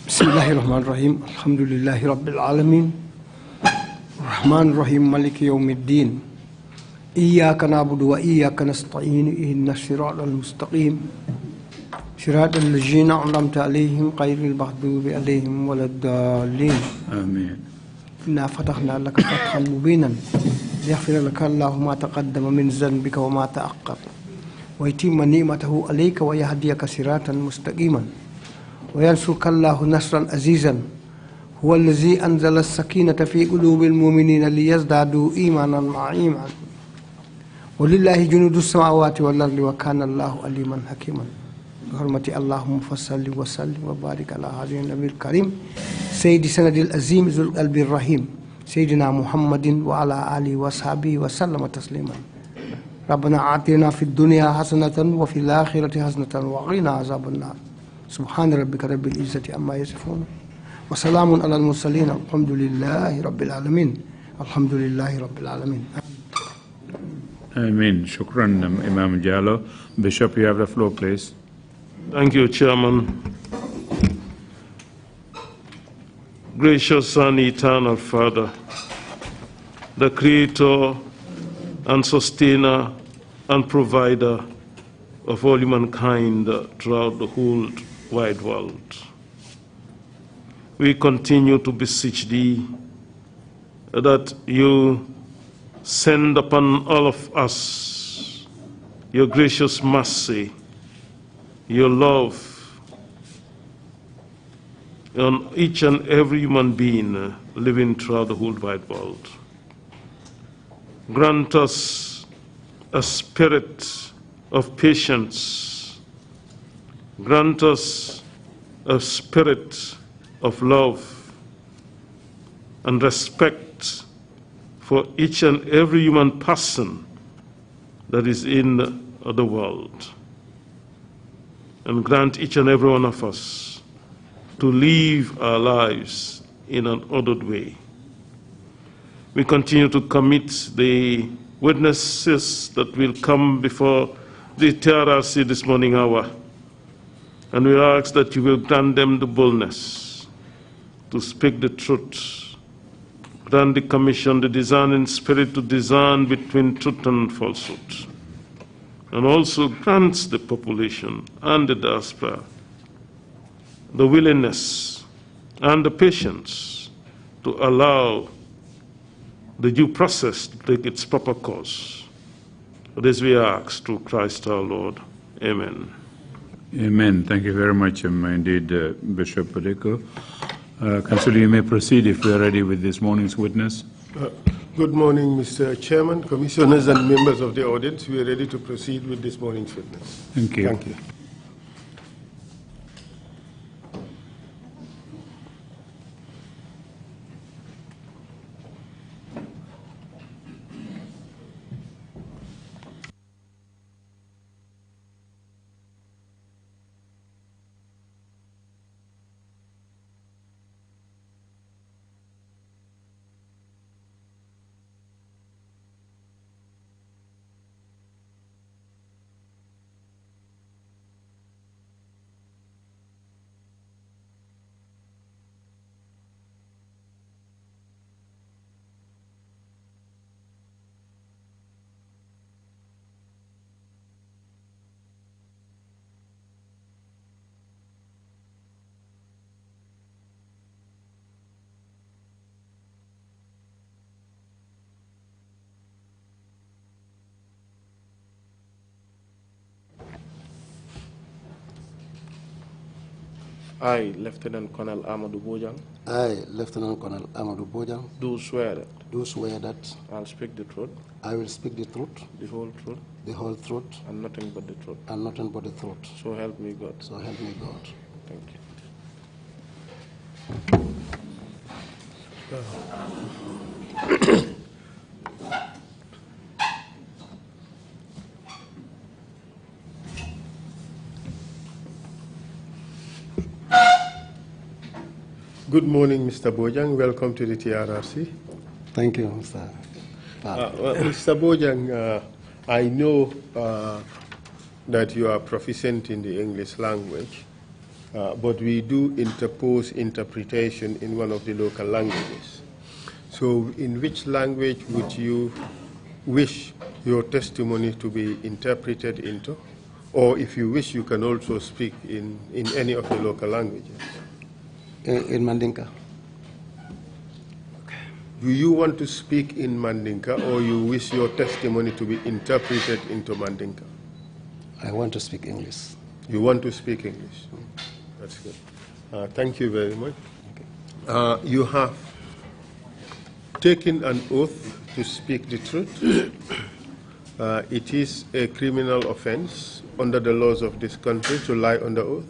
Bismillahirrahmanirrahim. Alhamdulillahi Rabbil Alamin. Rahmanirrahim. Maliki Yawmiddin. Iyyaka na'budu wa iyyaka nasta'in. Ihdinas siratal mustaqim. Siratal ladzina an'amta 'alaihim ghairil maghdubi 'alaihim waladdallin. Amin. Inna fatahna laka fathan mubinan liyaghfira laka Allahu ma taqaddama min dhanbika wa ma ta'akhkhar wa yutimma ni'matahu 'alayka wa yahdiyaka siratan mustaqiman wa yansurka Allahu nasran azizan huwa allazi anzala as-sakinata fi qulubil mu'minina liyazdadu imanan ma'a iman walillahi junudus samawati wal ardi wa kana Allahu aliman hakiman. بحرمة اللهم فصل وسلم وبارك على هذا النبي الكريم سيد سند العظيم ذو القلب الرحيم سيدنا محمد وعلى آله وصحبه وسلم تسليما. ربنا آتنا في الدنيا حسنة وفي الآخرة حسنة وقنا عذاب النار. سبحان ربك رب العزة عما يصفون وسلام على المرسلين الحمد لله رب العالمين. الحمد لله رب العالمين. Amen. Shukran, Imam Jallo. Bishop, you have the floor, please. Thank you, Chairman. Gracious and eternal Father, the Creator and Sustainer and Provider of all humankind throughout the whole wide world, we continue to beseech Thee that You send upon all of us Your gracious mercy, Your love on each and every human being living throughout the whole wide world. Grant us a spirit of patience. Grant us a spirit of love and respect for each and every human person that is in the world. And grant each and every one of us to live our lives in an ordered way. We continue to commit the witnesses that will come before the TRC this morning hour, and we ask that You will grant them the boldness to speak the truth. Grant the commission the discerning spirit to discern between truth and falsehood, and also grants the population and the diaspora the willingness and the patience to allow the due process to take its proper course. For this we ask through Christ our Lord. Amen. Amen. Thank you very much, indeed, Bishop Odeko. Councillor, you may proceed if we are ready with this morning's witness. Good morning, Mr. Chairman, commissioners and members of the audience. We are ready to proceed with this morning's witness. Thank you. Thank you. I, Lieutenant Colonel Amadou Bojang. I, Lieutenant Colonel Amadou Bojang. Do swear that. Do swear that. I'll speak the truth. I will speak the truth. The whole truth. The whole truth. And nothing but the truth. And nothing but the truth. So help me God. So help me God. Thank you. Good morning, Mr. Bojang. Welcome to the TRRC. Thank you, Mr. Mr. Bojang, I know that you are proficient in the English language, but we do interpose interpretation in one of the local languages. So in which language would you wish your testimony to be interpreted into? Or if you wish, you can also speak in any of the local languages. In Mandinka. Do you want to speak in Mandinka, or you wish your testimony to be interpreted into Mandinka? I want to speak English. You want to speak English? That's good. Thank you very much. You have taken an oath to speak the truth. It is a criminal offense under the laws of this country to lie under oath.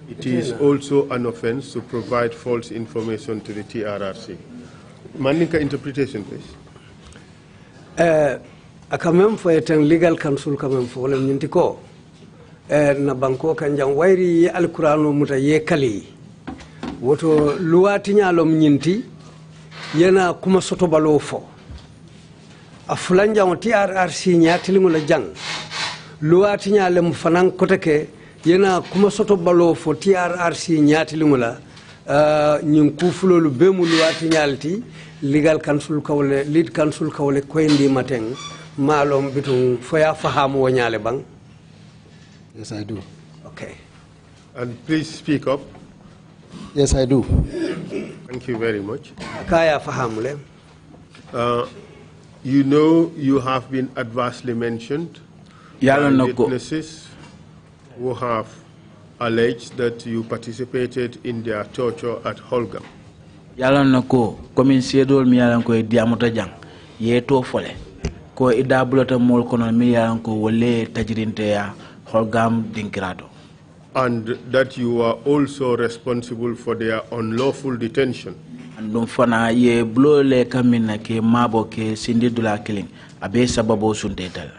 It is also an offense to provide false information to the TRRC. Mandinka interpretation, please. Akamem for a legal counsel kamem for Nintiko. Na banko kanjang wairi alkurano muta ye kali. Woto luati nyalom nyinti yena kuma soto balofo. Afulanja on TRRC nyatilimu la jang. Luati nyalem fanang koteke yena kuma soto balofo TRRC nyatilimu la nyinkufulo lubemu luati nyalti legal counsel kawle lead counsel kawle koendi mateng malom bitung foya fahamu wanyale bang. Yes, I do. Okay. And please speak up. Yes, I do. Thank you very much. Kaya fahamule. You know you have been adversely mentioned by witnesses who have alleged that you participated in their torture at Holgam. Yalan nako komin sedol mi yalan ko diamuta jang ye to fole ko idabulata mol kono mi yalan ko wolle tajrinte ya Holgam dinkirato. And that you are also responsible for their unlawful detention. And don't fana ye blow le kamina ke mabo ke sindi dula killing abe sababo suntetal.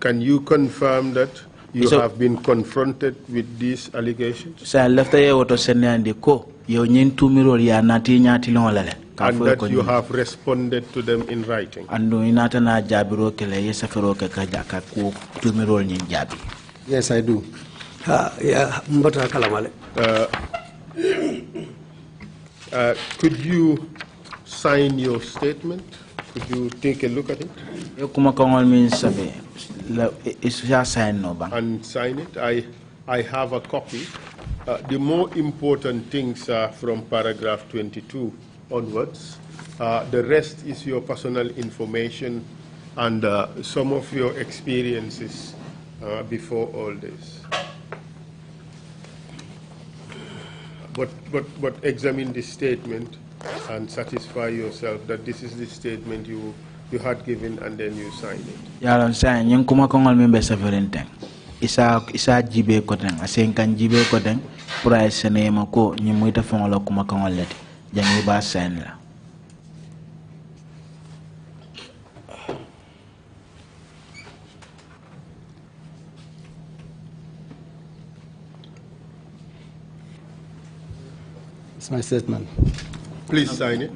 Can you confirm that you have been confronted with these allegations? Sa lefta ye woto senandi ko yo nyin tumiro ya nati nyati lolale. And that you have responded to them in writing. And do inata na jabiro kele ye safero ke kaja ka ku tumiro nyin jabi. Yes, I do. Could you sign your statement? Could you take a look at it? And sign it. I have a copy. The more important things are from paragraph 22 onwards. The rest is your personal information and some of your experiences before all this. But examine this statement and satisfy yourself that this is the statement you had given and then you sign it. Yalan sign yung kuma kongol membe saferenteng. Isa jibe koteng asen kan jibe koteng pura sene mako ni muita fongolo kuma kongol leti jangi ba sign la. It's my statement. Please sign it.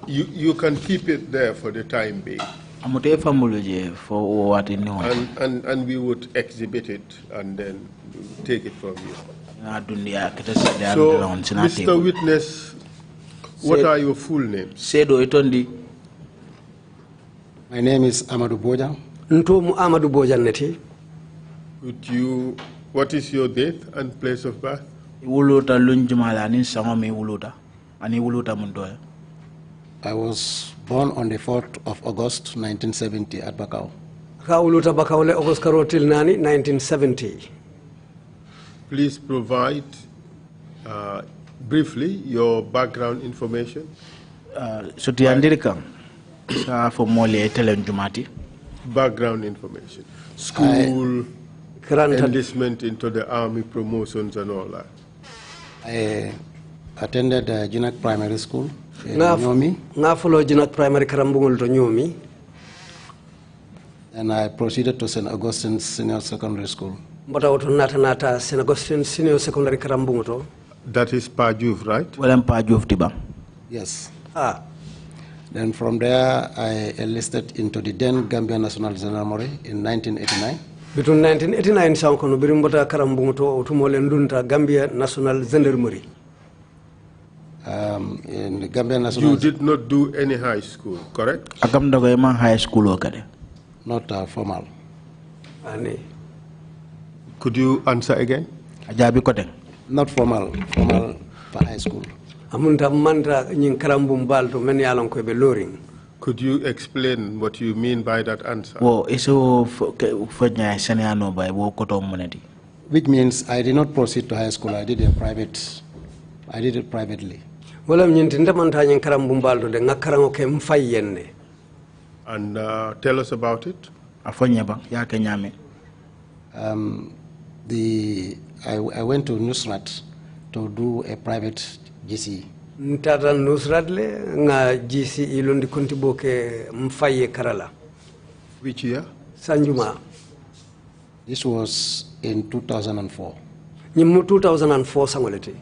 You can keep it there for the time being. And we would exhibit it and then take it from you. So, Mr. Witness, what are your full names? My name is Amadou Bojang. Amadou Bojang Neti. What is your date and place of birth? I was born on the 4th of August 1970 at Bakau. Kauluta Bakau le August karotil nani 1970. Please provide briefly your background information. Background information. School, enlistment into the army, promotions and all that. I attended Jinak Primary School. Nga follow jinak primary karambungul to nyomi. And I proceeded to St. Augustine's Senior Secondary School. Mbota nata St. Augustine Senior Secondary karambunguto. That is Pajuv, right? Well, Pajuv tiba. Yes. Ah. Then from there, I enlisted into the then Gambia National Gendarmerie in 1989. Between 1989 sankono birimbota karambunguto utumole ndunta Gambia National Gendarmerie. In the Gambia National. You did not do any high school, correct? Akam dago ema high school okade. Not formal. Ani. Could you answer again? Ajabi kote. Not formal. Formal for high school. Amunta manta nyin karambum balto men yalon ko be loring. Could you explain what you mean by that answer? Wo iso fanya seniano by wo koto moneti. Which means I did not proceed to high school. I did it privately. Wala nyinti ndamanta nyin karambum balto de ngakarango ke mfayenne. And tell us about it. Afanya ba ya kenyame. I went to Nusrat to do a private GCE. Ntata Nusrat le nga GCE londi kontibo ke mfaye karala. Which year? Sanjuma. This was in 2004. Nyimu 2004 sangolete.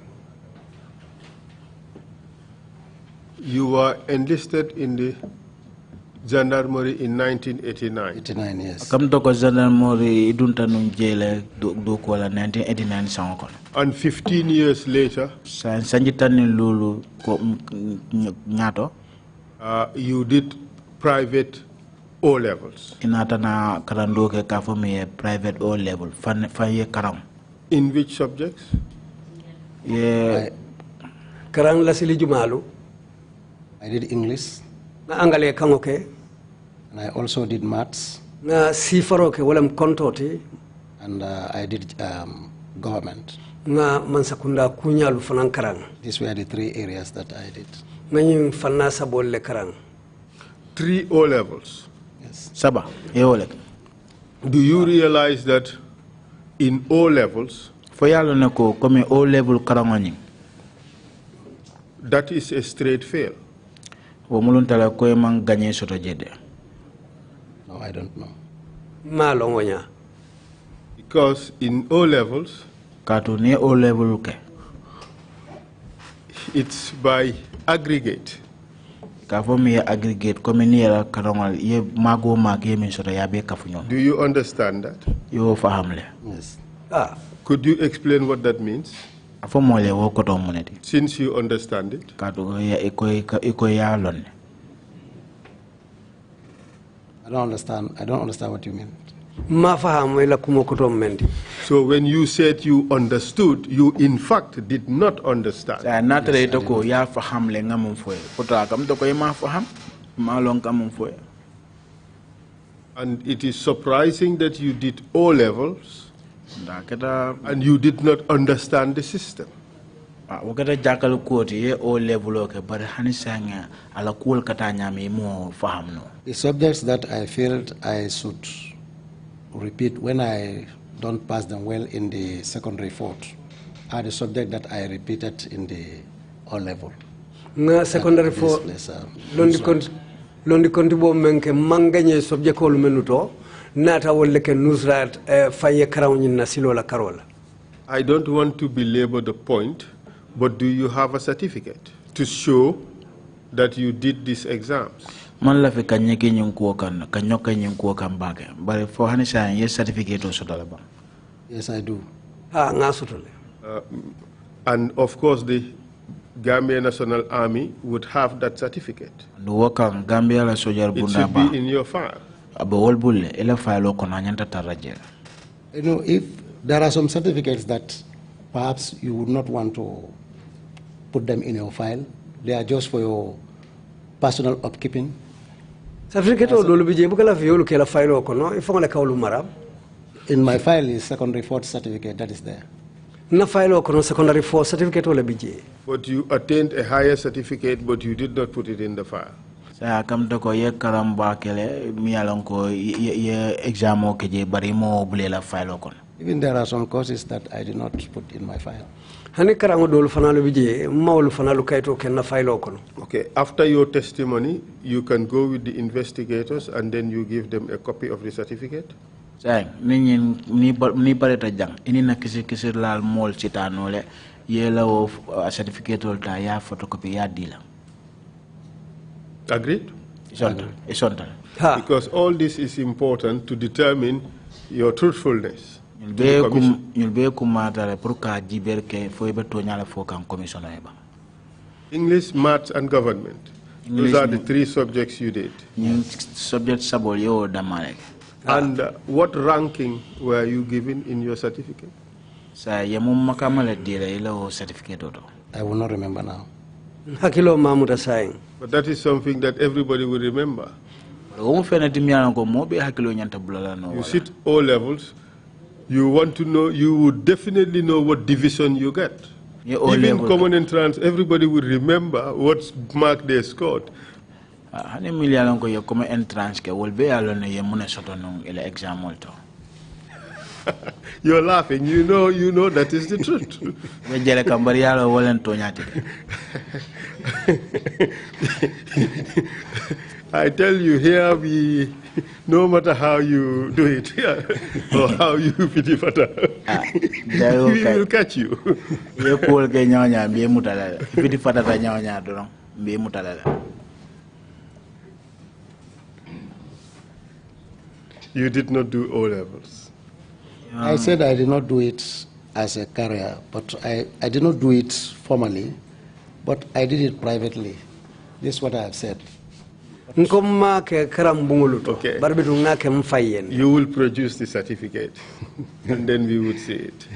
You were enlisted in the Gendarmerie in 1989. 89 years. Kam to ko Gendarmerie idunta nun jele do ko la 1989 sanko. And 15 years later, sanjitani lulu ko nyato. You did private O levels. Inata na karando ke kafumi private O level faye karam. In which subjects? Yeah. Karang lasili jumalu. I did English. Na angale kangoke. And I also did maths. Na sifaroke walam kontoti. And I did government. Na mansakunda kunyalu fanang karang. These were the three areas that I did. Nganyim fanna sabolle karang. 3 O levels. Yes. Saba. Yeolek. Do you realize that in O levels, Foyalo nako come O level karangoni. that is a straight fail? Wo muluntala ko man gagné soto jede. No, I don't know. Malongonya. Because in O levels, Kato ne O level ke. it's by aggregate. Kafo mi aggregate comme ni era karangol ye mago mag ye min soto ya be kafunyo. Do you understand that? Yo fahamle. Yes. Ah. Could you explain what that means? Afo mole wo koto moneti. Since you understand it. Kato ya iko ya lon. I don't understand what you mean. Ma fahamu ila kumokoto mendi. So when you said you understood, you in fact did not understand. Sa natare to ko ya fahamle ngamum foye. Poto akam to ko ma faham ma lon kamum foye. And it is surprising that you did O levels and you did not understand the system. Wakata jakal koti ye O level okay, but hanisanga ala kuol katanya mi mo fahamno. The subjects that I felt I should repeat when I don't pass them well in the secondary fourth are the subject that I repeated in the O level. Na secondary four londi konti bo menke manganye subject ko menuto nata wolle ke nusrat faye karawni na silola karola. I don't want to belabor the point, but do you have a certificate to show that you did these exams? Man la fi kanyeki nyunko kan kanyoka nyunko kan bage bare fo hanisa ye certificate o sotala ba. Yes, I do. And of course the Gambia National Army would have that certificate. Gambia soldier it should be in your file. You know, if there are some certificates that perhaps you would not want to put them in your file, they are just for your personal upkeeping. Certificate in my file is secondary fourth certificate that is there. Na file secondary fourth certificate wala bije. But you attained a higher certificate, but you did not put it in the file. Sa kam to ko ye karamba kele mi alon ko ye exam o ke je bari mo bulela file ko. Even there are some courses that I did not put in my file. Hani karango dol fanalu bije mawlu fanalu kayto ken na file kono. Okay, after your testimony, you can go with the investigators and then you give them a copy of the certificate? Say, ni pareta jang, ini na kisi lal mol citanole, yela of a certificate olta ya photocopy ya dila. Agreed? It's on. Because all this is important to determine your truthfulness. You'll be kumatare purka jiberke fo ibe tonyala fo kan commission eba. English, maths, and government. Those are the three subjects you did. Subject sabol yo damalek. And what ranking were you given in your certificate? Sa yamum makamale dira ilo certificate odo. I will not remember now. Hakilo mamuta saying. But that is something that everybody will remember. You sit O levels, you want to know, you would definitely know what division you get. Even common entrance, everybody will remember what mark they scored. You're laughing, you know that is the truth. I tell you, here no matter how you do it, or how you pity fata, we will catch you. You did not do O levels. I said I did not do it as a career, but I did not do it formally, but I did it privately. This is what I have said. Okay. You will produce the certificate, and then we would see it.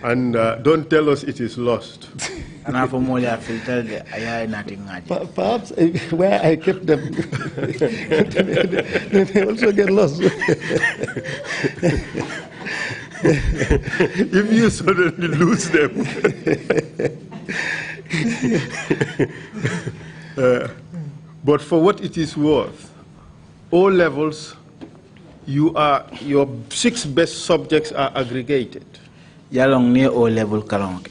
And don't tell us it is lost. Perhaps where I kept them, they may also get lost. If you suddenly lose them. But for what it is worth, O levels, your 6 best subjects are aggregated. Yalong near O level kalong.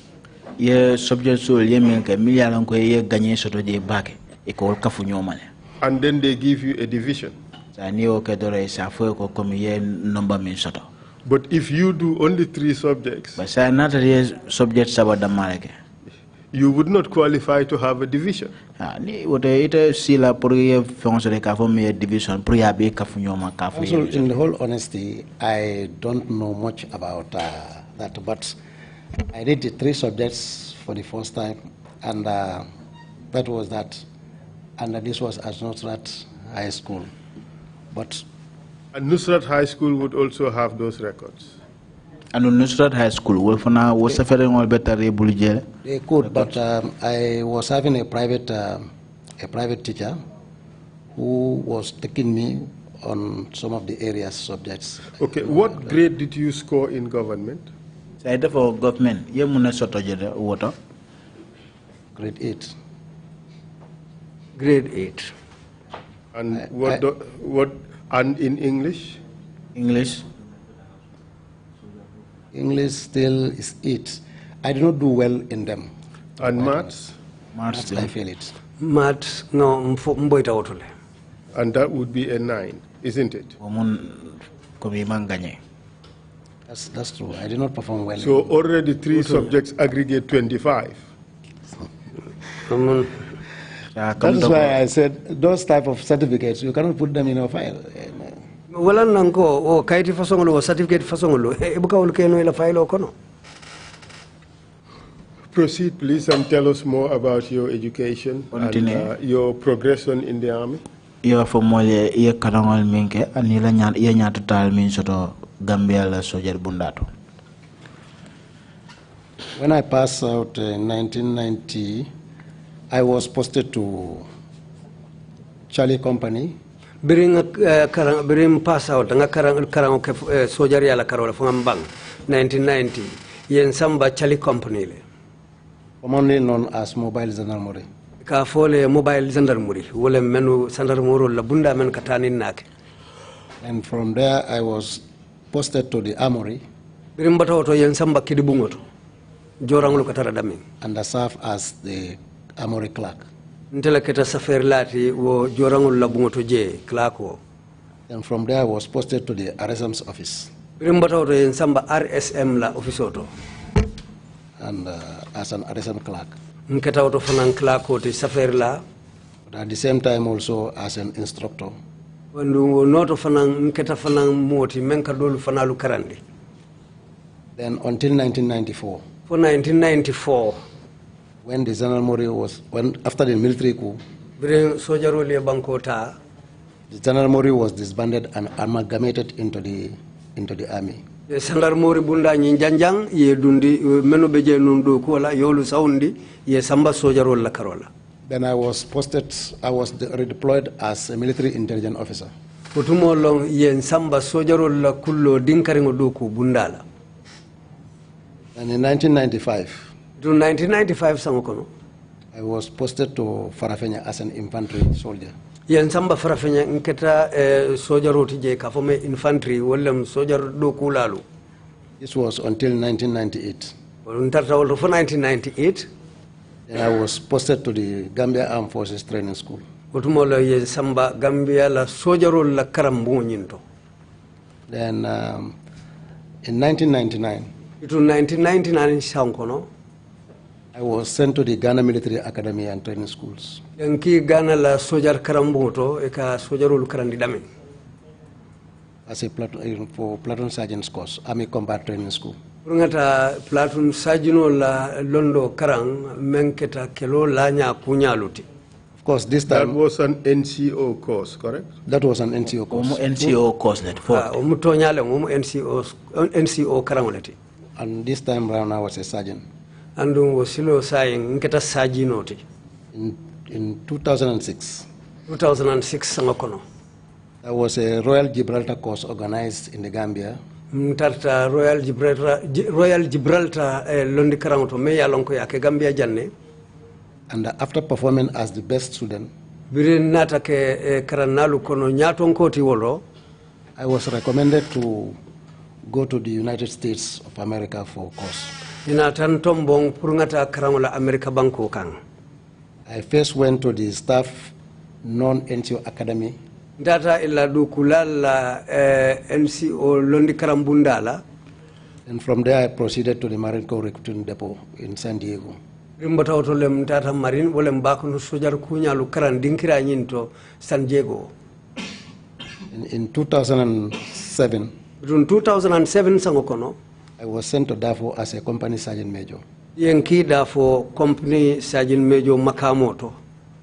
Ye subject so ye milke million ko ye gagné soto je back e ko kafu nyomale. And then they give you a division. Sa ni o kedore sa fo ko comme ye number min soto. But if you do only 3 subjects, but sa not ye subject sabada maleke. You would not qualify to have a division. Also, in the whole honesty, I don't know much about that, but I did the 3 subjects for the first time, and that was that, and this was at Nusrat High School. And Nusrat High School would also have those records. And Nusrat High School, was suffering all better. They could, but I was having a private teacher who was taking me on some of the areas subjects. Okay, what grade did you score in government? For government, Grade 8. Grade 8. And and in English? English still is 8. I do not do well in them. And maths? Maths, I fail it. Maths, no, and that would be a 9, isn't it? That's true. I did not perform well. So already 3 subjects aggregate 25. That is why I said those type of certificates, you cannot put them in a file. Wala nanko o kaiti fasongolo o certificate fasongolo ebuka ulkeno ila file okono. Proceed, please, and tell us more about your education and your progression in the army. Yo for mole ye karangol minke anila ye nyatu tal min soto Gambia la soldier bundato. When I passed out in 1990, I was posted to Charlie Company. Bring pass out nga karang ke soldier yala karola from bang 1990 yen samba Charlie Company le. Commonly known as mobile gendarmerie. Ka fole mobile gendarmerie wala menu gendarmerie la bunda men katani nak. And from there I was posted to the armory. And I serve as the armory clerk. And from there I was posted to the RSM's office. And as an RSM clerk. But at the same time also as an instructor. Then until 1994. For 1994. When the Gendarmerie was, after the military coup, the Gendarmerie was disbanded and amalgamated into the army. The Gendarmerie bunda nyinjanjang ye dundi meno beje nundu kuala yolu saundi ye samba sojarol la karola. Then I was redeployed as a military intelligence officer. Potumo long ye samba sojarol la kullo dinkaringo doku bundala. And in 1995, to 1995 sangokono, I was posted to Farafenya as an infantry soldier. Yen samba Farafenya nketa sojaroti je kafome infantry wolem sojar do kulalu. This was until 1998. Untarta wolto for 1998. Then I was posted to the Gambia Armed Forces Training School. Otumolo ye samba Gambia la sojarol la karambu nyinto. Then in 1999, to 1999 sangokono, I was sent to the Ghana Military Academy and Training Schools. Yanki Ghana la sojar karambuto eka sojarul karandi dame. As a platoon sergeant's course, Army Combat Training School. Ngata platoon sergeant la londo karang menketa kelo lanya kunyaluti. Of course, this time that was an NCO course, correct? That was an NCO course. NCO course that for. NCO karangoleti. And this time around, I was a sergeant. And wasilo saying nketa sergeanoti. In 2006. 2006 sangokono. There was a Royal Gibraltar course organized in the Gambia. Mtarta Royal Gibraltar londi karangoto me yalonko yake Gambia janne. And after performing as the best student, I was recommended to go to the United States of America for a course. I first went to the staff non-NCO academy. And from there I proceeded to the Marine Corps Recruiting Depot in San Diego. In 2007, I was sent to Darfur as a company sergeant major. Of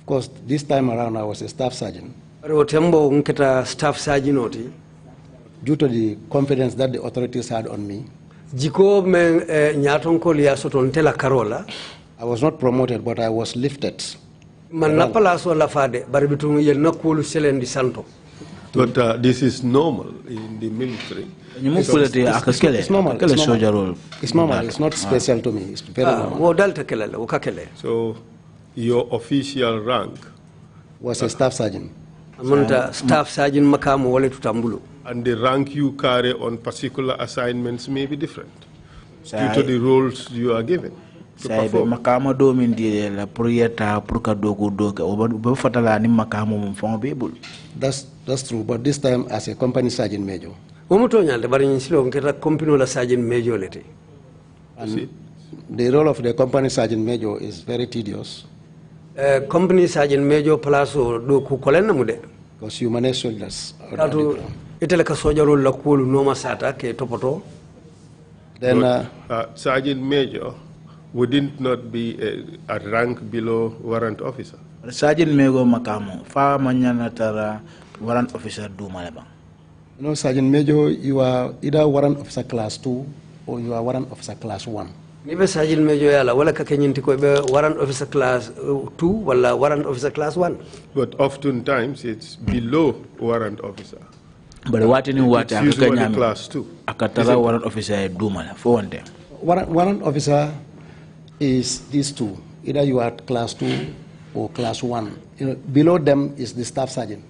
course, this time around I was a staff sergeant. Due to the confidence that the authorities had on me, I was not promoted, but I was lifted. But this is normal in the military. It's normal. It's normal. It's not special to me. It's very normal. So your official rank was a staff sergeant. Staff sergeant makamu wale tutambulu. And the rank you carry on particular assignments may be different due to the roles you are given. That's true, but this time as a company sergeant major. And the role of the company sergeant major is very tedious. Company sergeant major palaso do kukolena mude. Because you manage soldiers. Then sergeant major wouldn't not be a rank below warrant officer. Sergeant major makamo fa manyana tara warrant officer do malaba. No, sergeant major, you are either warrant officer class 2 or you are warrant officer class 1. Nibe sergeant major yala wala ka kenyinti ko be warrant officer class 2 wala warrant officer class 1. But oftentimes it's below warrant officer. But what in what usually class 2. Akatara warrant officer do mala for one day. Warrant officer is these two. Either you are class 2 or class 1. You know, below them is the staff sergeant.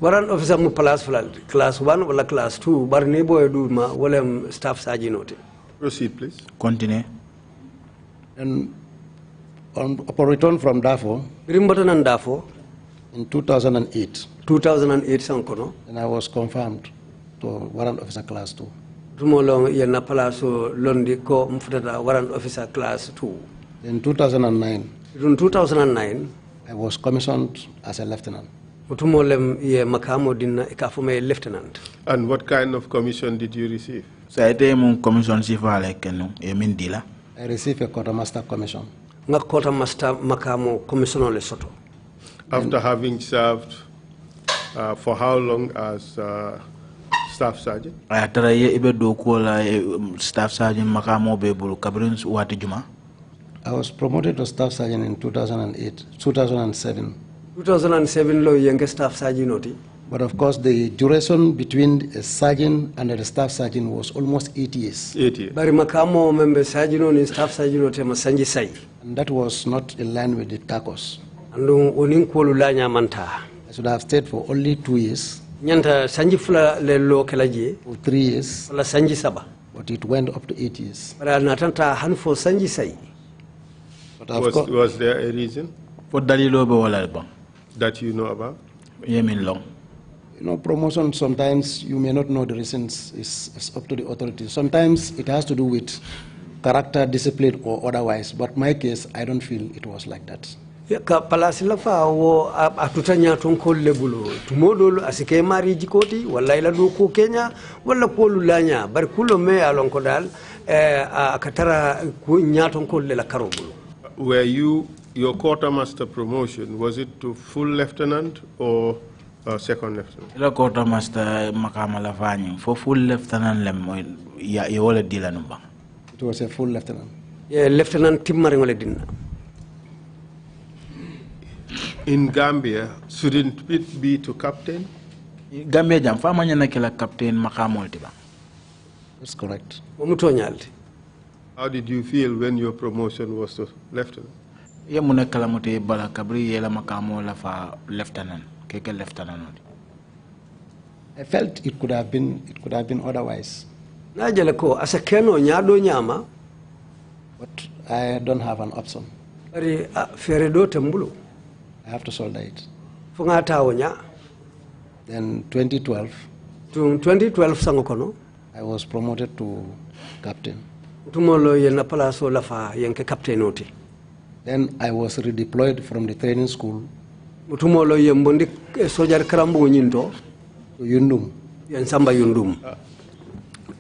Warrant officer mu class 1 or class 2 bar ni boy do ma wala staff sergeant. Proceed, please. Continue. And upon return from Darfur in 2008, 2008 sankono and I was confirmed to warrant officer class 2. tumolo yenna palaso londi ko mfutata warrant officer class 2. In 2009, in 2009 I was commissioned as a lieutenant. utumolem ye makamo dinna ikafume lieutenant. And what kind of commission did you receive? So I tell you, commission sifale kenu yemin dila. I received a quartermaster commission. Nga quartermaster makamo commissioner le soto. After having served for how long as staff sergeant? I tara ye ibe do ko la staff sergeant makamo be bulu kabrin wati juma. I was promoted to staff sergeant in 2007. 2007 lo yenge staff sergeant oti. But of course, the duration between a sergeant and a staff sergeant was almost 8 years. 8 years. Bari makamo member sergeant ni staff sergeant oti masanji sai. And that was not in line with the CACOS. Andu onin kolu la nyamanta. I should have stayed for only 2 years. Nyanta sanji fula le lo kelaje. For 3 years. Wala sanji saba. But it went up to 8 years. Bara natanta hanfo sanji sai. But was there a reason? For dalilo be wala ba. That you know about? Yemin long. You know, promotion, sometimes you may not know the reasons. It's up to the authorities. Sometimes it has to do with character, discipline, or otherwise. But my case, I don't feel it was like that. Ka palasi la fa wo atutanya ton ko lebulo tumodol asike mari jikoti wala ila do ko Kenya wala ko lulanya bar kulo me alon ko dal akatara ko nyaton ko le la karobulo. Were your quartermaster promotion, was it to full lieutenant or second lieutenant? La quartermaster makama la fani for full lieutenant lem ya wala dila numba. It was a full lieutenant. Yeah, lieutenant timmari ngole dinna. In Gambia, shouldn't it be to captain? Gambia jam fama nyana kila captain makamol tiba. That's correct. How did you feel when your promotion was to lieutenant? Ye mune kala mote bala kabri ye la makamo la fa lieutenant keke lieutenant. I felt it could have been otherwise. Najele ko asakeno nyado nyama, but I don't have an option. Ari feredo tembulu. I have to solder it. Fungata onya. Then 2012. 2012 sangokono. I was promoted to captain. Tumolo yena palaso lafa yenke captain oti. Then I was redeployed from the training school. Tumolo yembondi sojar karambo nyinto. To Yundum. Yen samba Yundum.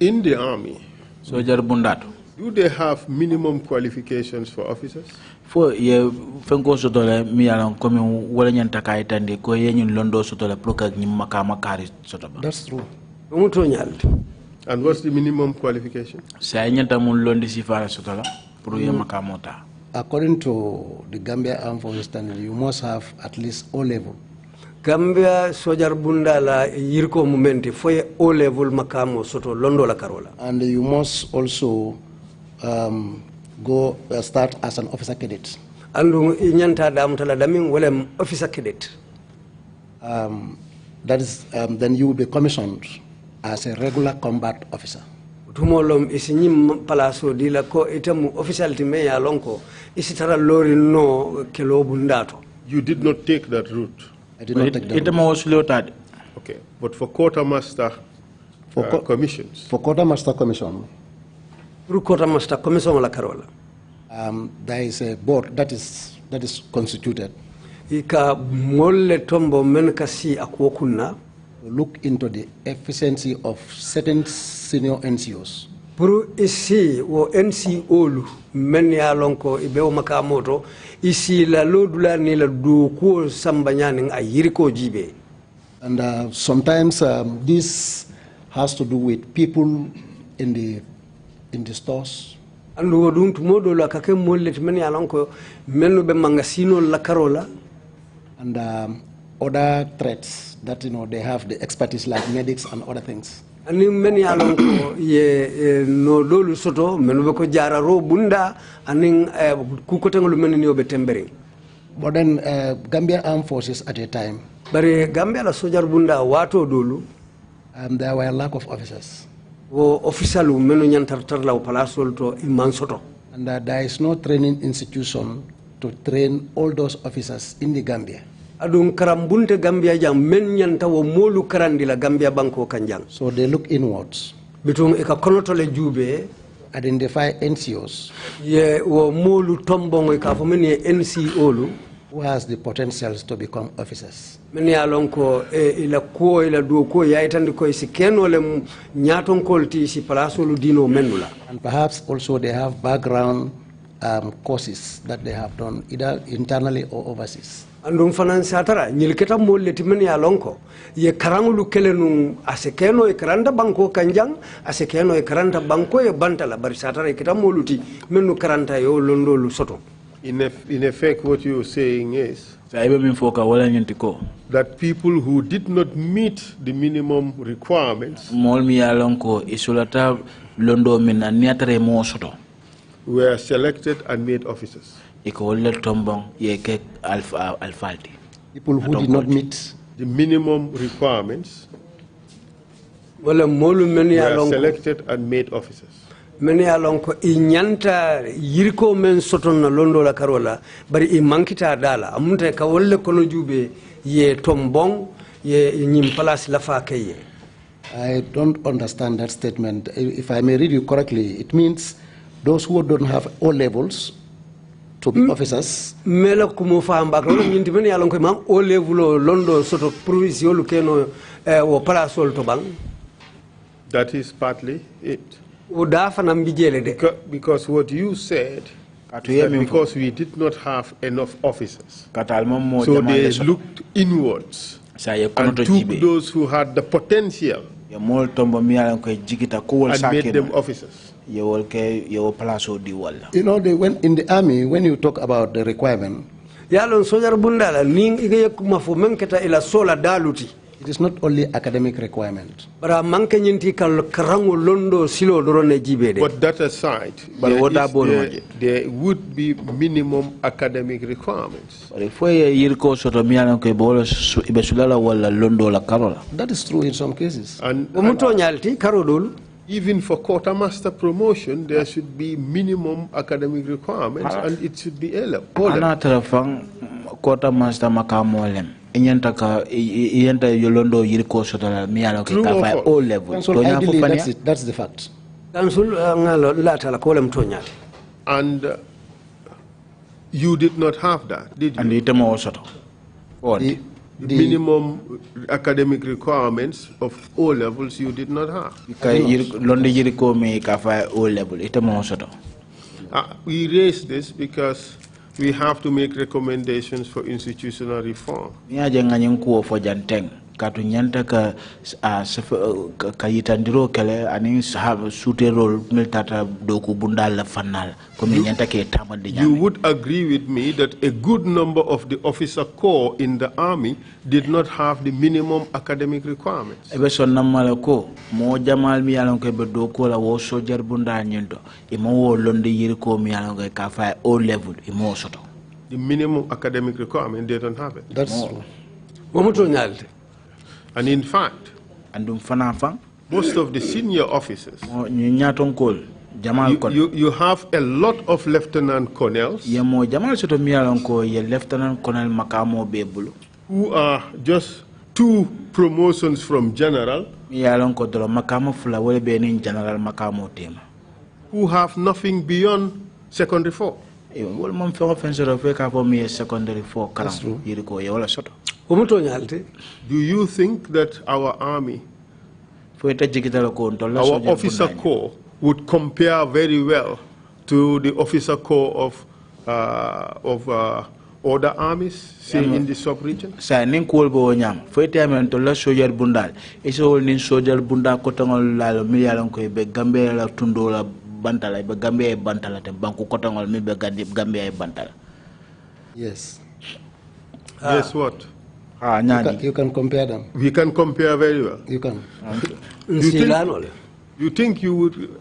In the army, sojar bundato. Do they have minimum qualifications for officers? Fo ye fenko sotole mi yalan komi wala nyanta kay tande ko ye ñun londo sotole pour que ñi makama kari sotoba. That's true. And what's the minimum qualification? Say ñanta mun londi sifara sotola pour ye makamota. According to the Gambia Armed Forces standard, you must have at least O level. Gambia sojar bunda la yirko momenti foye O level makamo soto londo la karola. And you must also start as an officer cadet. Andu nyanta damtala damin wala officer cadet. That is, then you will be commissioned as a regular combat officer. Tumolom isinyim palaso dila ko itamu officiality me ya lonko isitara lori no kelo bundato. You did not take that route. I did not take that route. Okay, but for quartermaster commissions. For quartermaster commission. Quartermaster commission la Carola. There is a board that is constituted. Ika molle tombo menkasi akwokunna. Look into the efficiency of certain senior NCOs. Puru isi wo NCO lu men ya lonko ibeo makamoto isi la lodula ni la duko sambanyani ayiriko jibe. And sometimes this has to do with people in the stores. And we don't modo la kake molle meni alonko menu be mangasino la Carola. And other threats that they have the expertise like medics and other things. And many alonko ye no dolu soto menu be ko jara ro bunda aning kukotengolu meni ni obetembering. But then Gambia Armed Forces at a time. But Gambia la sojar bunda wato dolu. There were a lack of officers. wo official menu nyantartar la palasol to imansoto. And there is no training institution to train all those officers in the Gambia. Adun karambunte Gambia jang men nyanta wo molu karandi la Gambia banko kanjang. So they look inwards, Bitum eka konotole jube identify NCOs ye wo molu tombongo eka fomeni NCO lu who has the potentials to become officers. meni alonko ila ko ila do ko yaitandi ko si kenole nyaton kolti si palasolu dino menula. And perhaps also they have background courses that they have done either internally or overseas. Andum fanan satara nyilketa molle timeni alonko ye karangulu kelenu asekeno e karanda banko kanjang asekeno e karanda banko e bantala bari satara kita moluti menu karanta yo londo lu soto. In effect, what you're saying is that people who did not meet the minimum requirements were selected and made officers. People who did not meet the minimum requirements were selected and made officers. Meni alonko inyanta yiriko men soton na londo la karola bari imankita dala amunte ka wolle kono jube ye tombong ye nyim place la fa kaye. I don't understand that statement. If I may read you correctly, it means those who don't have O levels to be officers. Mela kumo fa ambakro nyinti meni alonko mam O level londo soto provision keno wo place sol to bang. That is partly it. Because what you said, that because we did not have enough officers, so they looked inwards and took those who had the potential and made them officers. You know, when in the army, when you talk about the requirement, it is not only academic requirement. But that aside, there would be minimum academic requirements. That is true in some cases. And even for quartermaster promotion, there should be minimum academic requirements, and it should be Yolondo Yiriko Sotala Miano O level. Ideally, that's the fact. And you did not have that, did you? And the minimum academic requirements of O levels you did not have. We raise this because we have to make recommendations for institutional reform. Katunyanta ka kayitandiro kele anin sahab sute role miltata doku bundal fanal nyanta ke tamande. You would agree with me that a good number of the officer corps in the army did not have the minimum academic requirements. Ebe sonna malako mo jamal mi yalon ke be doku la wo soldier bundal nyento e mo wo londe yiriko mi yalon ke ka fa O level e mo soto. The minimum academic requirement, they don't have it. That's true. And in fact, most of the senior officers, you have a lot of lieutenant colonels who are just 2 promotions from general, who have nothing beyond secondary 4. That's true. Do you think that our army, our officer corps, would compare very well to the officer corps of other armies, say in the sub-region? Yes. Yes, what? You can compare them. We can compare very well. You can. You think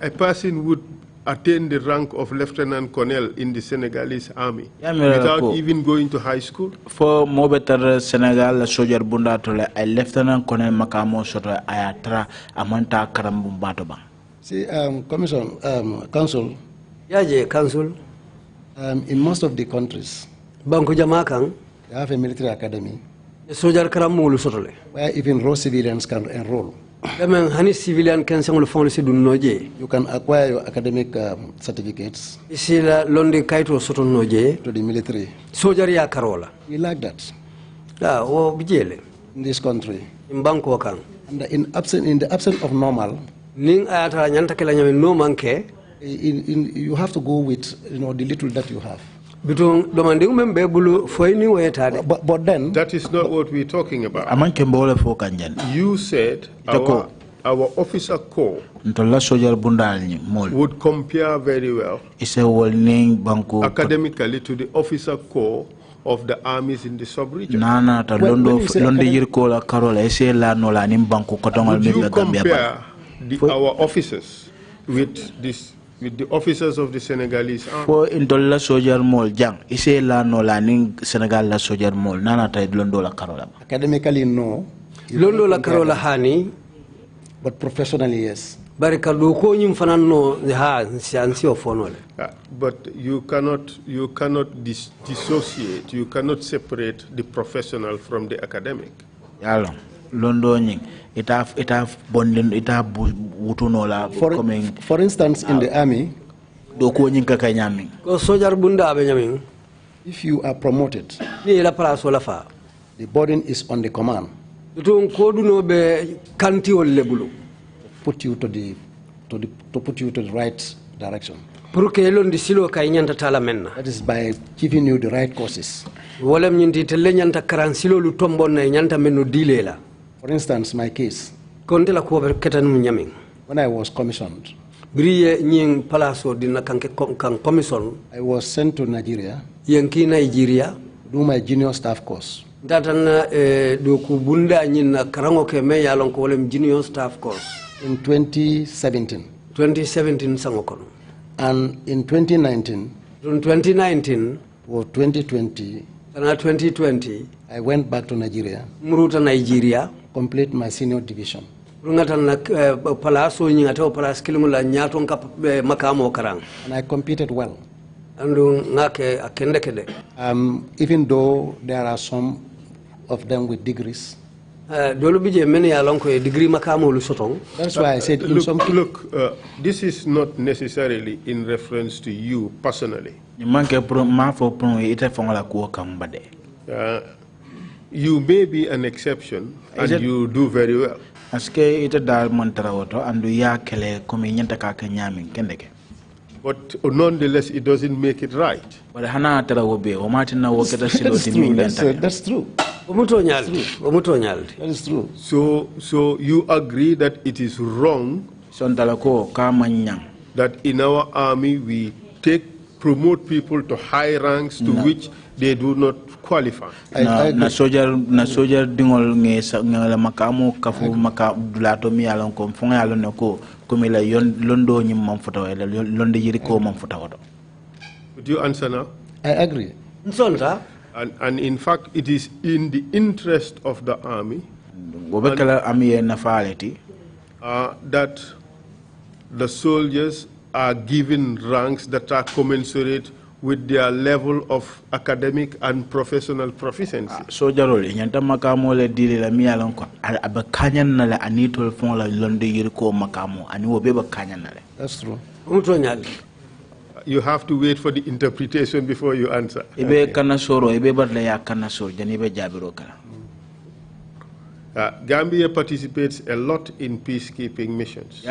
a person would attain the rank of lieutenant colonel in the Senegalese army without even going to high school? For mo better Senegal soldier bunda tole a lieutenant colonel makamo soto ayatra amanta karambu batoba. See, Council. Yaje Council. In most of the countries, Banko Jamakang. They have a military academy. Sojar Karamulu Sotole. Where even raw civilians can enroll. Civilian can You can acquire your academic certificates to the military. We like that. In this country. In Bangkok. And in the absence of normal, you have to go with the little that you have. But then that is not what we're talking about. You said our officer corps would compare very well academically to the officer corps of the armies in the sub-region. Would you compare our officers with the officers of the Senegalese army? For intolla soldier mol jang ise la no la ning Senegal la soldier mol nana tay londo la karola. Academically no. Londo la karola hani, but professionally yes. Barika do ko nyim fanan no ha siansi ofonole. But you cannot dissociate, you cannot separate the professional from the academic. Yalo londo nying it have bonding it have wutunola coming. For instance, in the army, do ko nying ka nyaming ko sojar bunda be nyaming. If you are promoted, ni la place wala fa, the burden is on the command. Don ko duno be kanti wol lebulu. Put you to put you to the right direction. That is by giving you the right courses. For instance, my case, when I was commissioned, I was sent to Nigeria to do my junior staff course. In 2017. 2017 sangokono. And in 2019. In 2019. Or 2020. And 2020. I went back to Nigeria. Muruta Nigeria. Complete my senior division. And I competed well. And even though there are some of them with degrees. That's why I said look, this is not necessarily in reference to you personally. You may be an exception and you do very well. But nonetheless, it doesn't make it right. That's true. That is true. So you agree that it is wrong that in our army we promote people to high ranks to which they do not qualify. Na soldier dingol ngala makamu kafu makadulato mi alon ko fonga alon ko komila londo nyim mam foto londo yiri ko mam foto. Would you answer now? I agree. And in fact, it is in the interest of the army that the soldiers are given ranks that are commensurate with their level of academic and professional proficiency. That's true. You have to wait for the interpretation before you answer. Gambia participates a lot in peacekeeping missions.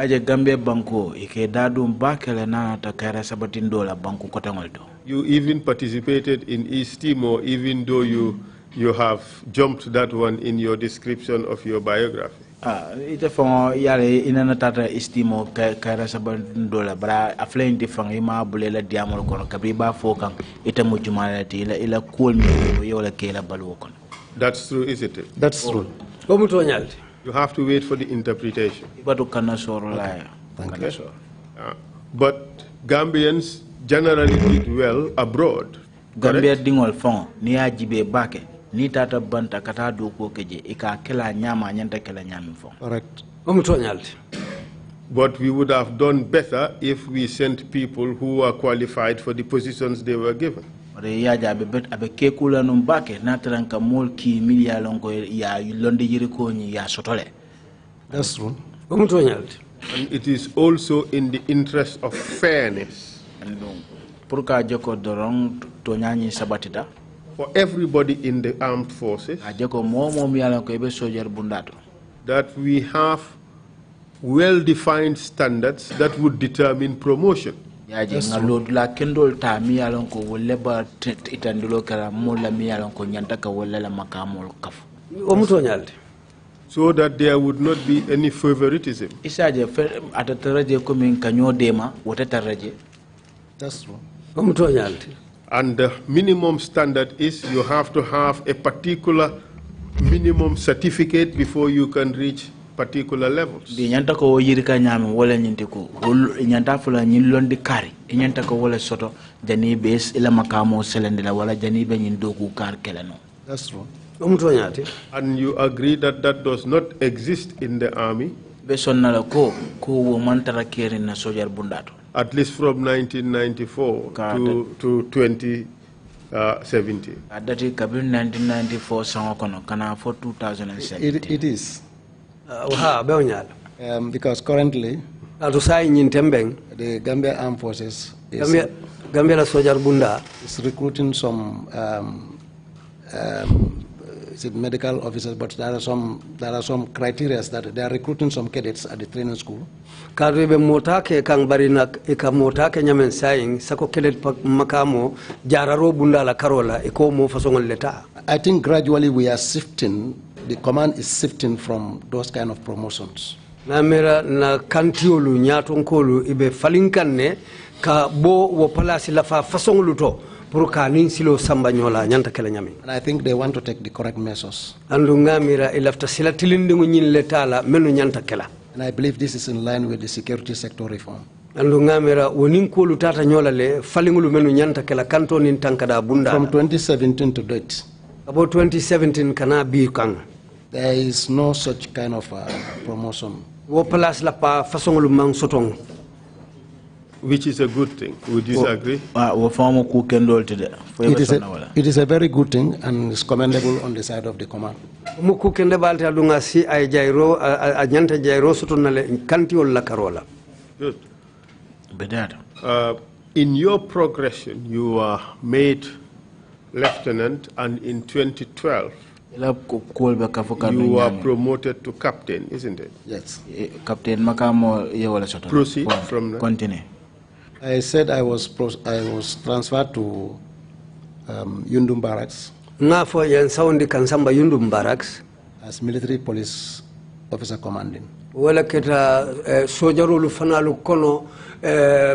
You even participated in East Timor, even though you have jumped that one in your description of your biography. Ite fongo yale inana tata istimo kaira sabandola bra aflenti fang ima bulela diamol kono kabriba fokang ite mujumalati ila cool mi yola kela balu kono. That's true, isn't it? That's true. You have to wait for the interpretation. Thank you. But Gambians generally did well abroad. Gambia dingol fongo niya jibe bake. Ni tata banta kata do ko keje ika kela nyama nyanta kela nyami fo. Correct. But we would have done better if we sent people who were qualified for the positions they were given. That's true. And it is also in the interest of fairness for everybody in the armed forces that we have well-defined standards that would determine promotion. So that there would not be any favoritism. That's true. And the minimum standard is you have to have a particular minimum certificate before you can reach particular levels. That's true. And you agree that that does not exist in the army? At least from 1994 to 2017. It is. Because currently, the Gambia Armed Forces is recruiting some medical officers, but there are some criteria that they are recruiting some cadets at the training school. I think gradually we are shifting. The command is shifting from those kind of promotions. And I think they want to take the correct measures. And I believe this is in line with the security sector reform. From 2017 to date, about 2017 kana bi kang there is no such kind of promotion. Which is a good thing. Would you agree? It is a very good thing and is commendable on the side of the command. Good. In your progression, you were made lieutenant, and in 2012, you were promoted to captain, isn't it? Yes. Captain Makamo. Proceed from there. Continue. I said I was transferred to Yundum Barracks. Yundum Barracks as military police officer commanding. Wala keta sojarolu fanalu kono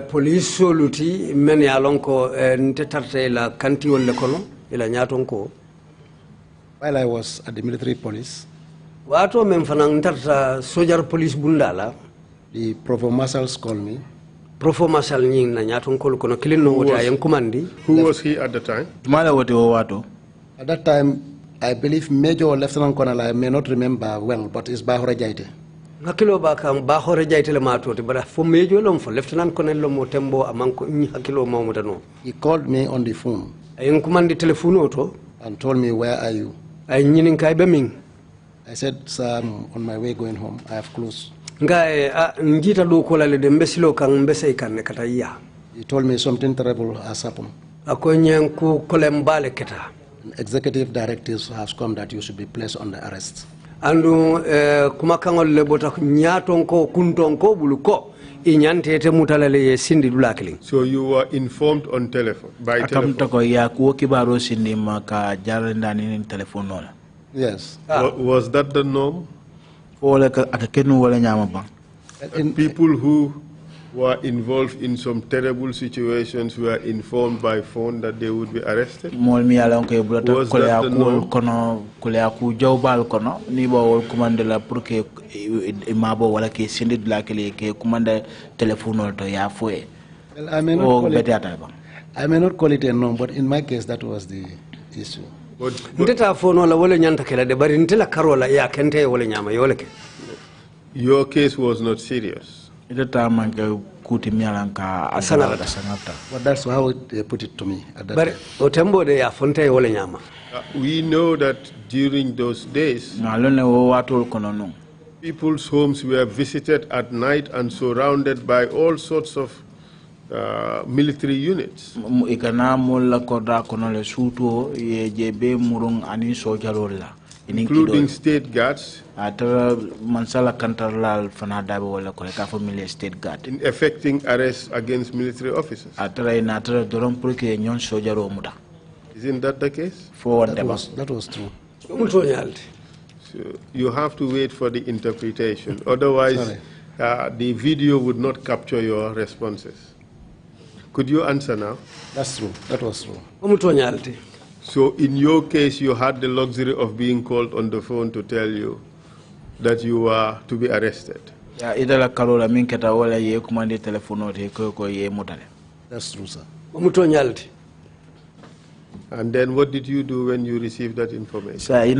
police soluti meni alonko ntetarte la kanti wolle kono ila nyatonko. While I was at the military police, wato men fanang ntarta sojar police bundala, the provost marshals called me. Profo Marshal nying na nyaton kolu kono kilin no wote ayem kumandi. Who was he at the time? At that time, I believe Major or Lieutenant Colonel, I may not remember well, but it's Bahore Jaite. Hakilo ba kam Bahore Jaite le matoti, but for Major lom for Lieutenant Colonel lo motembo amanko hakilo mamutano. He called me on the phone. Ayem kumandi telephone auto and told me, "Where are you?" Ay nyinin kay beming. I said, "Sir, I'm on my way going home. I have closed." He told me something terrible has happened. Executive directives has come that you should be placed on the arrest. So you were informed on telephone, by telephone? Yes. Was that the norm? People who were involved in some terrible situations were informed by phone that they would be arrested? Was that the norm? Well, I may not call it a norm, but in my case, that was the issue. Your case was not serious. But that's how they put it to me at that time. We know that during those days, people's homes were visited at night and surrounded by all sorts of military units. Including state guards, in effecting arrests against military officers. Isn't that the case? That was true. So you have to wait for the interpretation. Otherwise, the video would not capture your responses. Could you answer now? That's true. That was true. So in your case, you had the luxury of being called on the phone to tell you that you were to be arrested. That's true, sir. And then what did you do when you received that information? I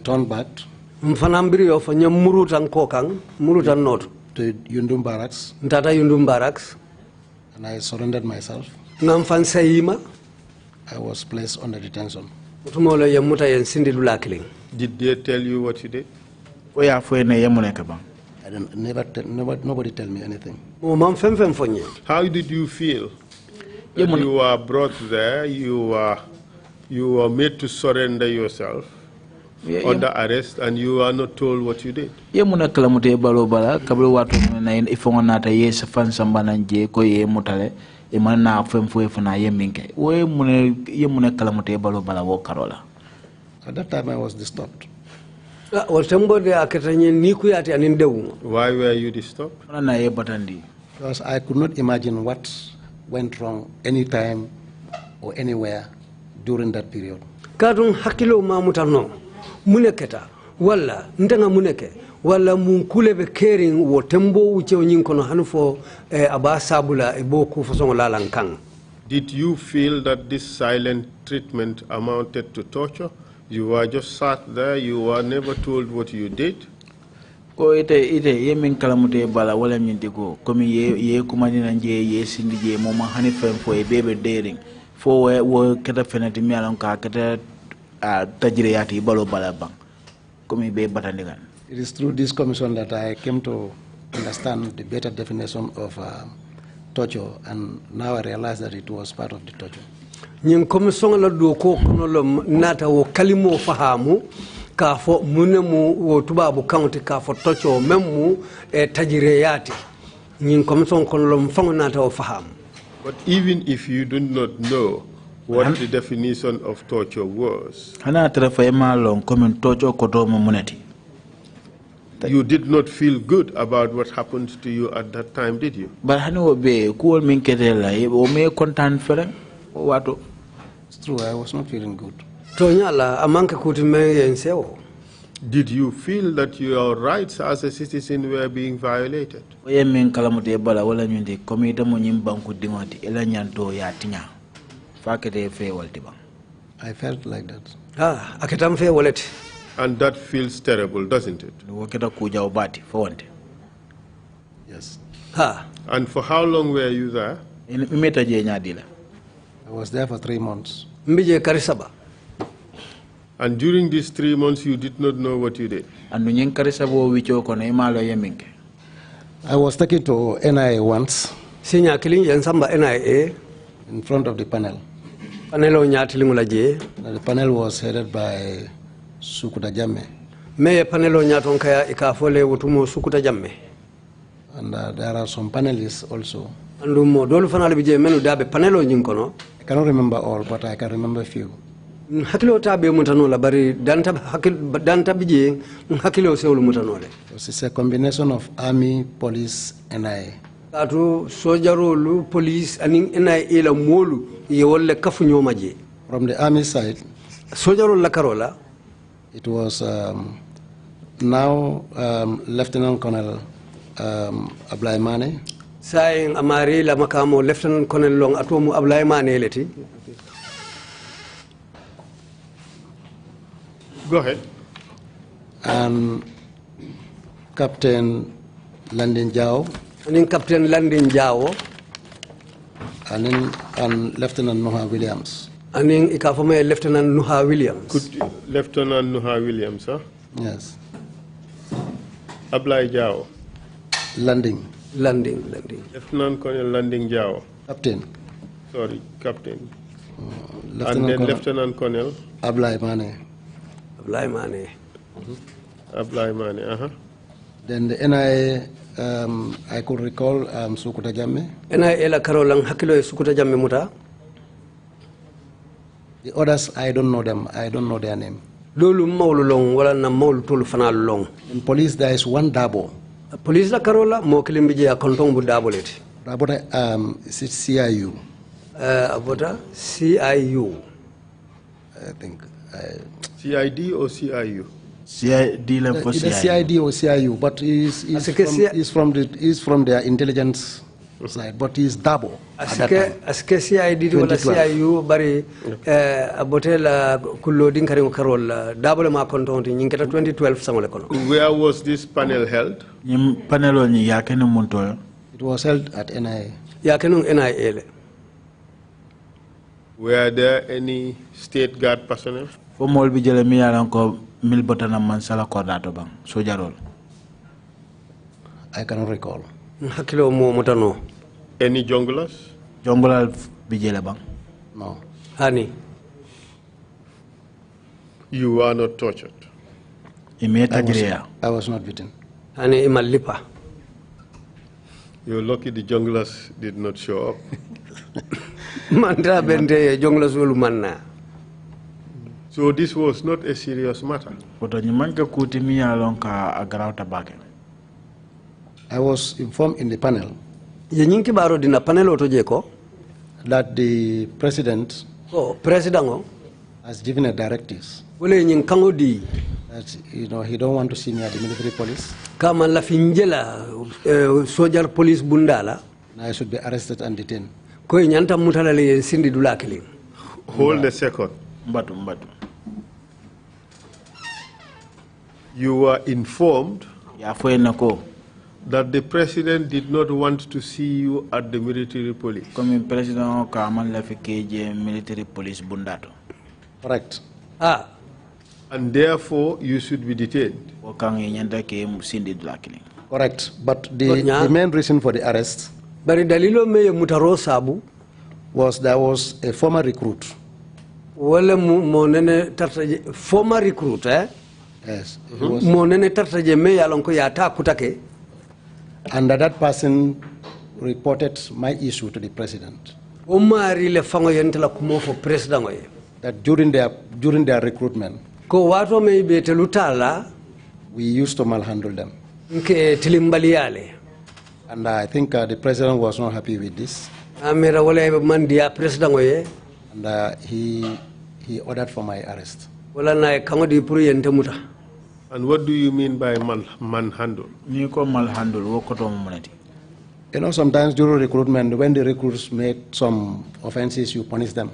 turned back to Yundum Barracks. And I surrendered myself. I was placed under detention. Did they tell you what you did? Nobody tell me anything. How did you feel? That you were brought there, you were made to surrender yourself under arrest, and you are not told what you did. At that time I was disturbed. Why were you disturbed? Because I could not imagine what went wrong anytime or anywhere during that period. Wala munkule be caring wo tembo uche onyin hanufo abasabula eboku fasongo lalankang. Did you feel that this silent treatment amounted to torture? You were just sat there, you were never told what you did? Yemin kalamute bala wala nyindiko komi ye kumani nanje ye sindije moma hani fem fo e bebe daring fo wo keta fenati mi alon ka keta tajiriyati balo bala bang komi be batandigan. It is through this commission that I came to understand the better definition of torture, and now I realize that it was part of the torture. Nyim commission la do ko kono lo nata wo kalimo fahamu ka fo munemu wo tubabu county ka fo torture memu tajiriyati nyim commission kono lo mfango nata wo fahamu. But even if you do not know what the definition of torture was, you did not feel good about what happened to you at that time, did you? It's true, I was not feeling good. Did you feel that your rights as a citizen were being violated? I felt like that. And that feels terrible, doesn't it? Yes. And for how long were you there? I was there for 3 months. And during these 3 months, you did not know what you did? I was taken to NIA once, in front of the panel. The panel was headed by Sukuta Jamme. And there are some panelists also. I cannot remember all, but I can remember a few. It was a combination of army, police, and I. From the army side, it was now Lieutenant Colonel Ablaimane. Saying Amari la makamo Lieutenant Colonel Long atomu Ablaimane leti. Go ahead. And Captain Landin Jao. And Captain Landin Jao. And Lieutenant Noha Williams. And Ikafome Lieutenant Noha Williams. Lieutenant Noha Williams, huh? Yes. Ablai Jao. Landing. Lieutenant Colonel Landing Jao. Captain. Sorry, Captain. And then Lieutenant Colonel. Ablai Mane. Ablai Mane, Then the NIA, I could recall Sukuta Jamme. NIA la Karolang Hakilo Sukuta Jamme Muta. The others, I don't know them. I don't know their name. Lulu Maulong, wala na Maul Tulfana long. In police, there is one Dabo. Police la Karola, Mokilimbi, a Kontongu Dabolet. Dabota, is it CIU? Abota CIU. I think. CID or CIU? CID Either CID or CIU, but he's from their intelligence side, but he's Dabo. Aske CID wala CIU bari abotela kulodin karim karol Dabo ma kontonti nyinkata 2012 sangole kono. Where was this panel held? Panel ni yakene monto. It was held at NIA. Yakenu NIA. Were there any state guard personnel? For mol bi jele mi yalan ko mil botana man sala kordato bang sojarol. I cannot recall. Hakilo mo mutano. Any junglers? Junglal bi jele bang? No. Hani. You were not tortured? I was not beaten. Hani imalipa. You're lucky the junglers did not show up. Manda bende junglers will manna. So this was not a serious matter. I was informed in the panel that the president has given a directives that he don't want to see me at the military police. And I should be arrested and detained. Hold a second. You were informed that the president did not want to see you at the military police. Correct. And therefore you should be detained. Correct. But the main reason for the arrest was there was a former recruit. Former recruit, eh? Yes. And that person reported my issue to the president. That during their recruitment, we used to malhandle them. And I think the president was not happy with this. And he ordered for my arrest. And what do you mean by manhandle? Sometimes during recruitment, when the recruits made some offenses, you punish them.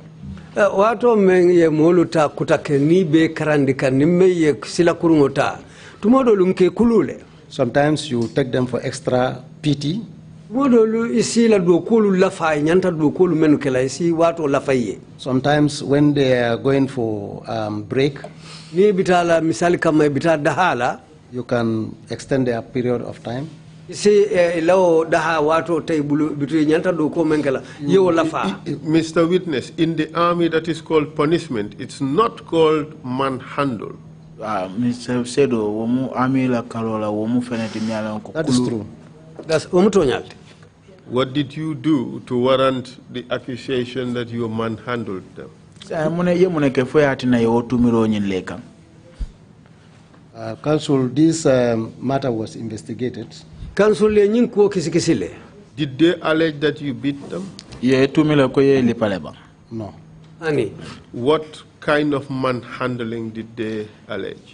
Sometimes you take them for extra PT. Sometimes when they are going for break, you can extend their period of time. Mr. Witness, in the army that is called punishment, it's not called manhandle. That is true. What did you do to warrant the accusation that you manhandled them? Counsel, this matter was investigated. Did they allege that you beat them? No. What kind of manhandling did they allege?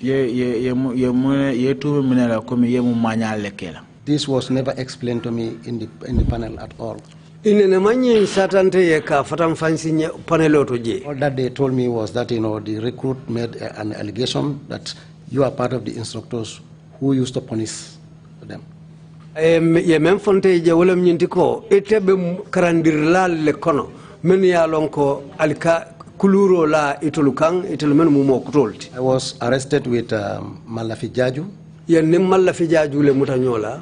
This was never explained to me in the panel at all. All that they told me was that the recruit made an allegation that you are part of the instructors who used to punish to them. Ye men fonte je wolam nyinti ko etebe karandir lal le kono men ya lonko alka kuluro la itulukan itul men mu mokutolti. I was arrested with Malafi Jaju. Ye nim Malafi Jaju le mutanyola.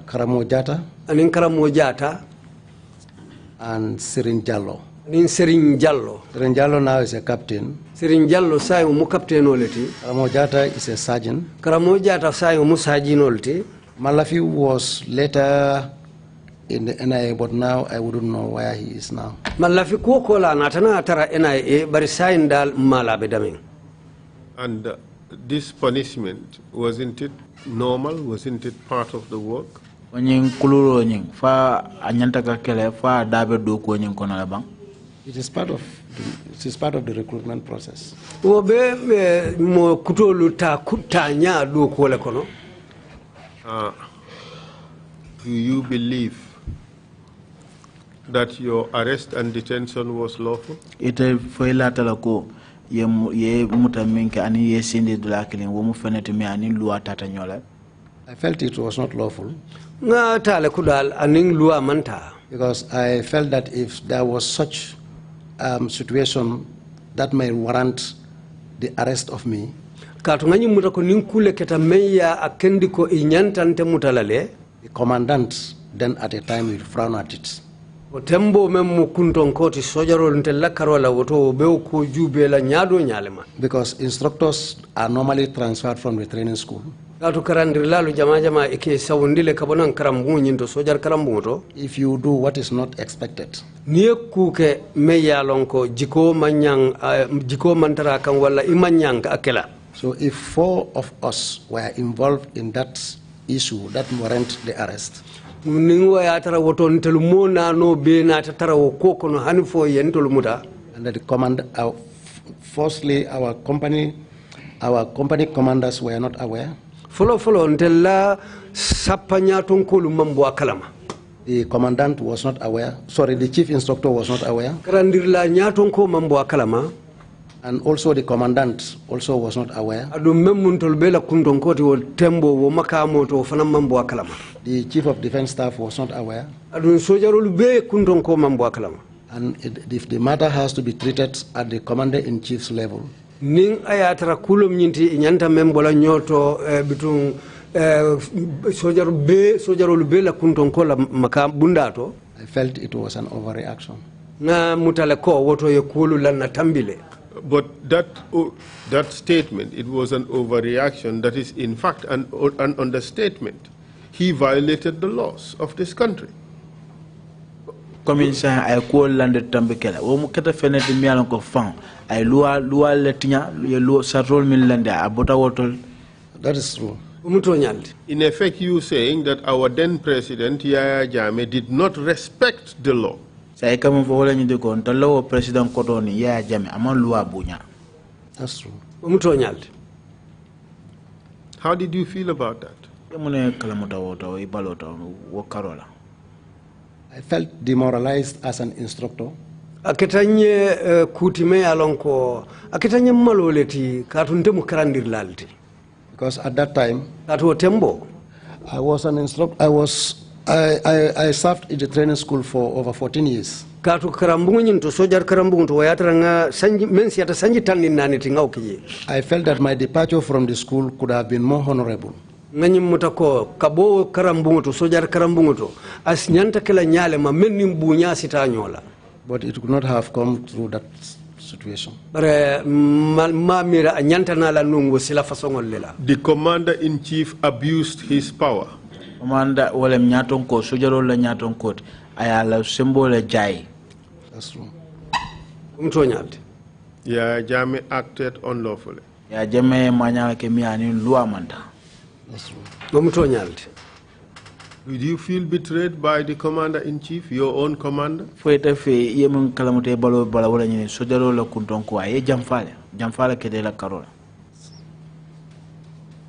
Karamo Jata. Anin Karamo Jata. And Sirin Jallo. Anin Sirin Jallo. Sirin Jallo now is a captain. Sirin Jallo sayo mu captain oleti. Karamo Jata is a sergeant. Karamo Jata sayo mu sergeant oleti. Malafi was later in the NIA, but now I wouldn't know where he is now. Malafi kuoko la natana atara NIA bari sayin dal malabe damin. And this punishment, wasn't it normal? Wasn't it part of the work? Onyin kuluro nying fa anyanta ka kele fa dabe do ko nyin kono la bang. It is part of the recruitment process. Obe mo kutolu ta kutanya do ko le kono. Do you believe that your arrest and detention was lawful? Ite foila talako ye mutaminke ani ye sindi dula kilin wo mu fenete mi ani luwa tata nyola. I felt it was not lawful. Nga tale kudal aning luwa manta. Because I felt that if there was such situation that may warrant the arrest of me, the commandant then at a time will frown at it. Because instructors are normally transferred from the training school. If you do what is not expected, so if 4 of us were involved in that issue that warrant the arrest, and the command, firstly our company commanders were not aware. The commandant was not aware. Sorry, the chief instructor was not aware. And also the commandant also was not aware. The chief of defense staff was not aware. And if the matter has to be treated at the commander-in-chief's level, I felt it was an overreaction. But that statement, it was an overreaction, that is in fact an understatement. He violated the laws of this country. That is true. In effect, you saying that our then president, Yaya Jammeh, did not respect the law. That's true. How did you feel about that? I felt demoralized as an instructor. Because at that time, I was an instructor. I served in the training school for over 14 years. I felt that my departure from the school could have been more honorable. But it could not have come through that situation. The commander-in-chief abused his power. That's true. Yeah, Jammeh acted unlawfully. That's true. Did you feel betrayed by the commander-in-chief, your own commander?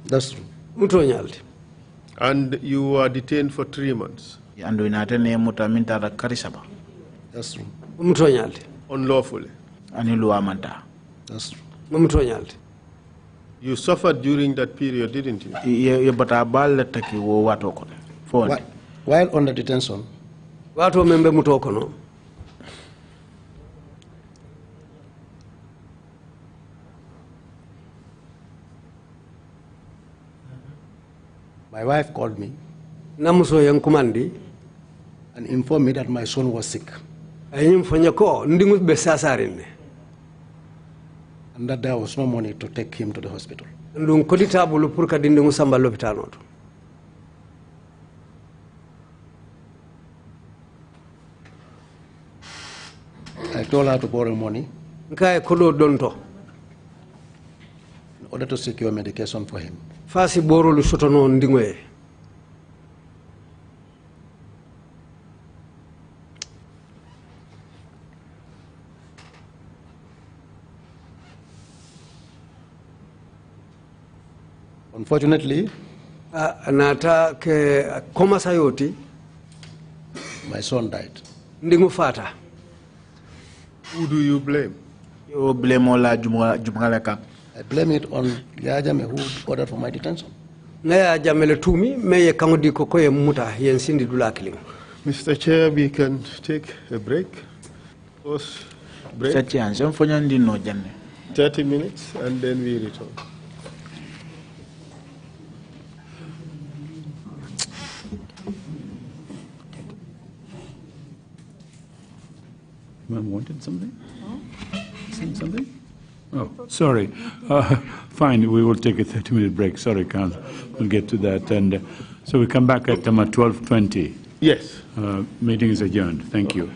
That's true. And you were detained for 3 months. That's true. Unlawfully. That's true. You suffered during that period, didn't you? While under detention, Wato membe mutoko no. my wife called me Namuso yang kumandi and informed me that my son was sick. Ayim fanya ko ndingu besasarinne. And that there was no money to take him to the hospital. Ndung kodita bulu pour ka dindingu samba l'hôpital noto. I told her to borrow money Nkae kodo donto. in order to secure medication for him. Fasi boro lu sotono ndingwe. Unfortunately, Nata ke koma sayoti my son died. ndingu fata. Who do you blame? You blame all I blame it on Yajame who ordered for my detention. Ngaya jamele tumi meye kangodi kokoye muta yen sindi dulakiling. Mr. Chair, we can take a break. Pause break. 30 minutes and then we return. Man wanted something? Saying something? Oh, sorry. Fine, we will take a 30-minute break. Sorry, Council. We'll get to that. And so we come back at 12:20. Yes. Meeting is adjourned. Thank you.